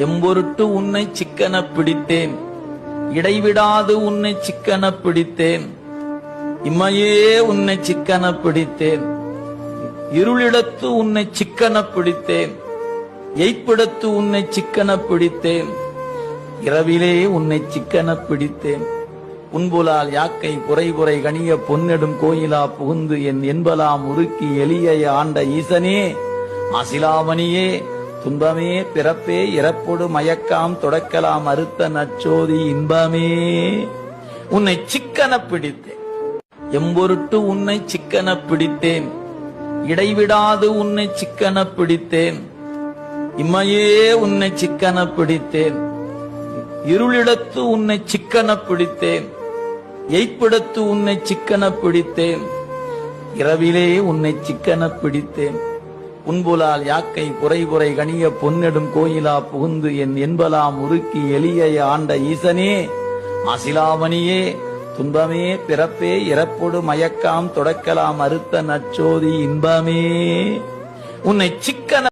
எம்பொருட்டு உன்னை சிக்கன பிடித்தேன், இடைவிடாது உன்னை சிக்கன பிடித்தேன், இம்மையே உன்னை சிக்கன பிடித்தேன், இருளிடத்து உன்னை சிக்கன பிடித்தேன், எய்ப்பிடத்து உன்னை சிக்கன பிடித்தேன், இரவிலே உன்னை சிக்கன பிடித்தேன். உன்புலால் யாக்கை குறை குறை கணிய பொன்னெடும் கோயிலா புகுந்து என் என்பலாம் உருக்கி எளிய ஆண்ட ஈசனே, ஆசிலாமணியே, துன்பமே பிறப்பே இறப்பொடு மயக்காம் தொடக்கலாம் அறுத்த நச்சோதி இன்பமே, உன்னை சிக்கன பிடித்தேன். எம்பொருட்டு உன்னை சிக்கன பிடித்தேன், இடைவிடாது உன்னை சிக்கன பிடித்தேன், இம்மையே உன்னை சிக்கன பிடித்தேன், இருளிடத்து உன்னை சிக்கன பிடித்தேன், எய்ப்பிடத்து உன்னை சிக்கன பிடித்தேன், இரவிலே உன்னை சிக்கன பிடித்தேன். உன்புலால் யாக்கை குறை குறை கணிய பொன்னெடும் கோயிலா புகுந்து என் என்பலாம் உருக்கி எளிய ஆண்ட ஈசனே, ஆசிலாமணியே, துன்பமே பிறப்பே இறப்பொடு மயக்காம் தொடக்கலாம் அறுத்த நச்சோதி இன்பமே, உன்னை சிக்கன